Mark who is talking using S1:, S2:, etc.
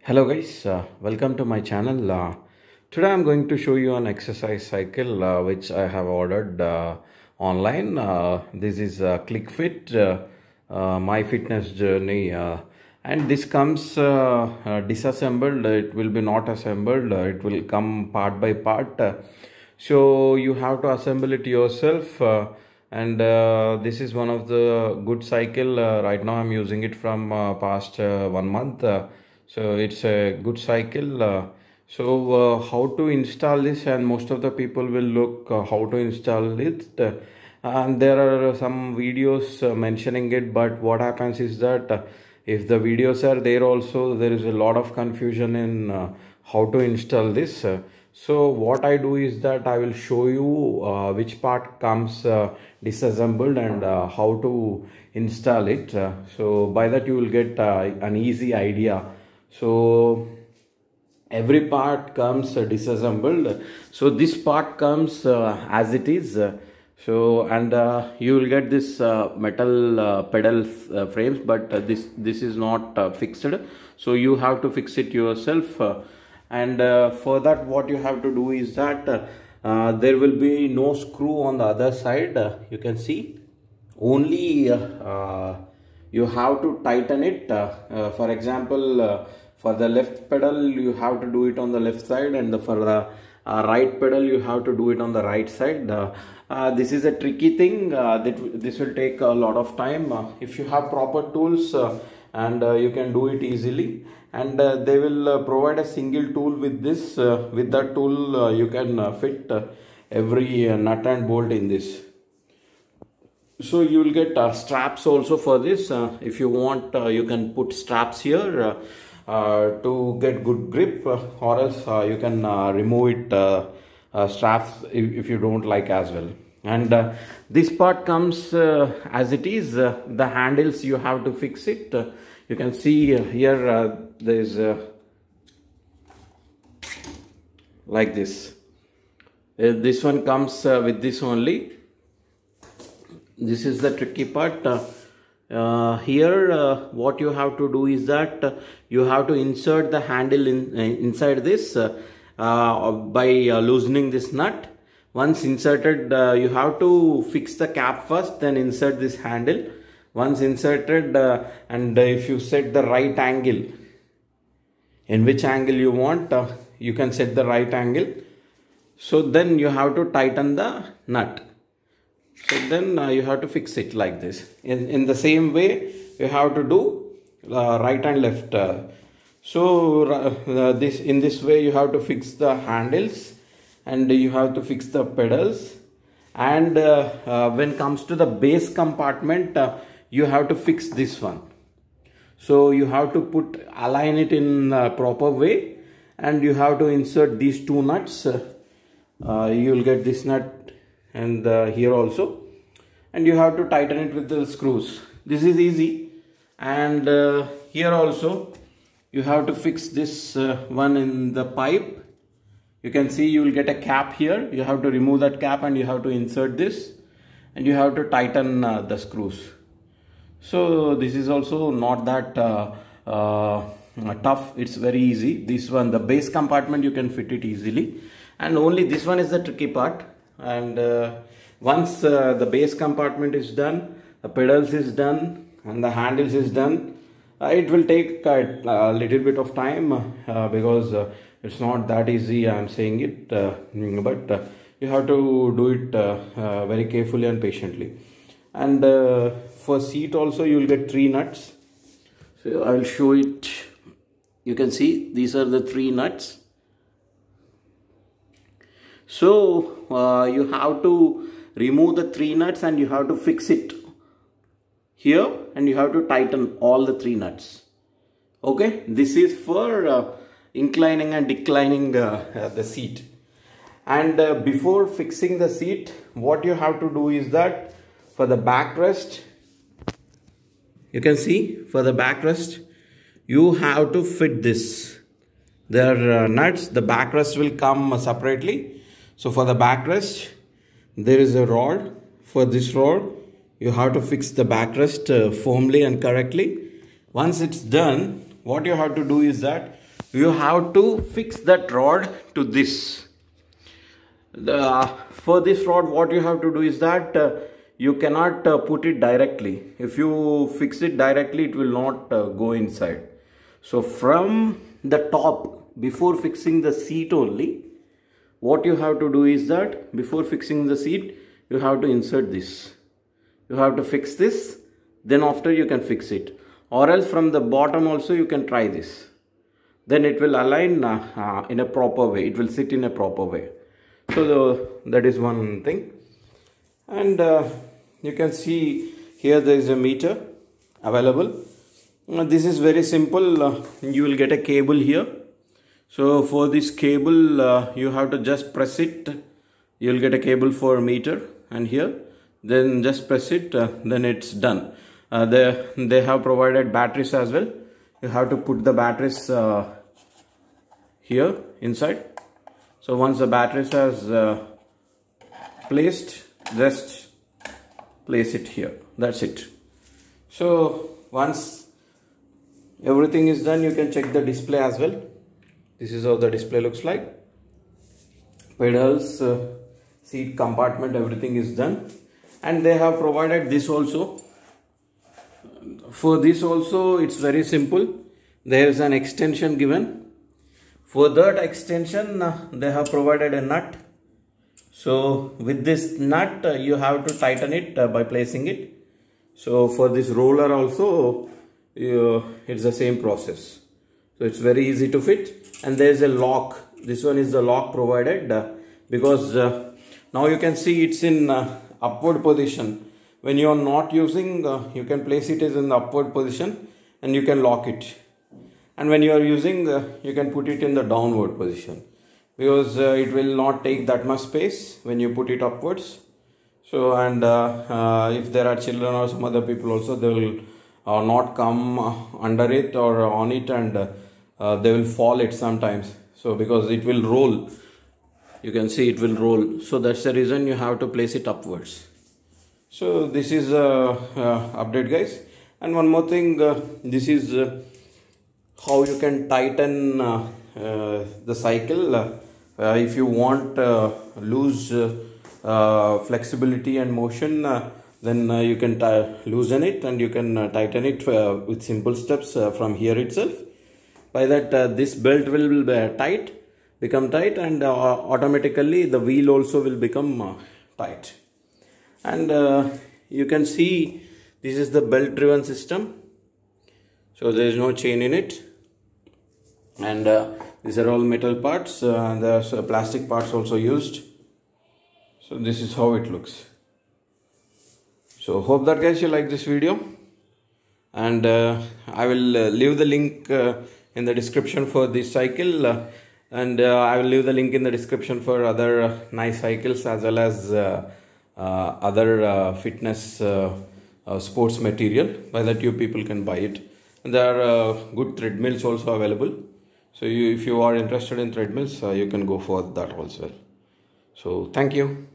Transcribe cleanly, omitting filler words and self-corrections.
S1: Hello guys, welcome to my channel. Today I'm going to show you an exercise cycle which I have ordered online. This is ClickFit, My Fitness Journey, and this comes disassembled. It will be not assembled. It will come part by part. So you have to assemble it yourself. And this is one of the good cycle. Right now I'm using it from past 1 month. So it's a good cycle. How to install this, and most of the people will look how to install it. And there are some videos mentioning it, but what happens is that if the videos are there also, there is a lot of confusion in how to install this. So what I do is that I will show you which part comes disassembled and how to install it. So by that you will get an easy idea. So every part comes disassembled. So this part comes as it is. You will get this metal pedal frames, but this is not fixed. So you have to fix it yourself. For that, what you have to do is that there will be no screw on the other side. You can see only you have to tighten it. For example, for the left pedal you have to do it on the left side, and for the right pedal you have to do it on the right side. This is a tricky thing. This will take a lot of time. If you have proper tools, you can do it easily, and they will provide a single tool with this. With that tool you can fit every nut and bolt in this. So you will get straps also for this. If you want, you can put straps here to get good grip, or else you can remove it straps if you don't like as well. And this part comes as it is. The handles you have to fix it. You can see here there is like this. This one comes with this only. This is the tricky part. Here what you have to do is that you have to insert the handle inside this by loosening this nut. Once inserted, you have to fix the cap first, then insert this handle. Once inserted, and if you set the right angle, in which angle you want, you can set the right angle. So then you have to tighten the nut. So then you have to fix it like this. In the same way, you have to do right and left. In this way you have to fix the handles, and you have to fix the pedals. And when it comes to the base compartment, you have to fix this one. So you have to align it in a proper way, and you have to insert these two nuts. You will get this nut and here also, and you have to tighten it with the screws. This is easy. And here also you have to fix this one in the pipe. You can see you will get a cap here. You have to remove that cap, and you have to insert this, and you have to tighten the screws. So this is also not that tough. It's very easy. This one, the base compartment, you can fit it easily, and only this one is the tricky part. And once the base compartment is done, the pedals is done, and the handles is done, it will take a little bit of time because it's not that easy. I'm saying it, but you have to do it very carefully and patiently. And for seat also you will get 3 nuts. So I will show it. You can see these are the 3 nuts. So you have to remove the 3 nuts, and you have to fix it here, and you have to tighten all the 3 nuts. Okay, this is for inclining and declining the seat. And before fixing the seat, what you have to do is that for the backrest, you can see for the backrest you have to fit this. There are nuts. The backrest will come separately. So for the backrest, there is a rod. For this rod, you have to fix the backrest firmly and correctly. Once it's done, what you have to do is that you have to fix that rod to this. For this rod, what you have to do is that you cannot put it directly. If you fix it directly, it will not go inside. So from the top, before fixing the seat only, what you have to do is that before fixing the seat, you have to insert this. You have to fix this, then after you can fix it. Or else from the bottom also you can try this. Then it will align in a proper way. It will sit in a proper way. So that is one thing. And you can see here there is a meter available. This is very simple. You will get a cable here. So for this cable, you have to just press it. You will get a cable for meter, and here then just press it, then it's done. They have provided batteries as well. You have to put the batteries here inside. So once the batteries has placed, just place it here. That's it. So once everything is done, you can check the display as well. This is how the display looks like. Pedals, seat compartment, everything is done. And they have provided this also. For this also, it's very simple. There is an extension given. For that extension, they have provided a nut. So with this nut, you have to tighten it by placing it. So for this roller also, it's the same process. So it's very easy to fit. And there is a lock. This one is the lock provided because now you can see it's in upward position. When you are not using, you can place it as in the upward position and you can lock it. And when you are using, you can put it in the downward position, because it will not take that much space when you put it upwards. So, and if there are children or some other people also, they will not come under it or on it, and they will fall it sometimes. So because it will roll, you can see it will roll. So that's the reason you have to place it upwards. So this is update, guys. And one more thing, this is how you can tighten the cycle. If you want loose flexibility and motion, then you can loosen it, and you can tighten it with simple steps from here itself. By that, this belt will become tight, and automatically the wheel also will become tight. And you can see this is the belt driven system. So there is no chain in it, and these are all metal parts. There's plastic parts also used. So this is how it looks. So hope that, guys, you like this video, and I will leave the link in the description for this cycle, and I will leave the link in the description for other nice cycles, as well as other fitness sports material. By that, you people can buy it. And there are good treadmills also available. So if you are interested in treadmills, you can go for that also. So thank you.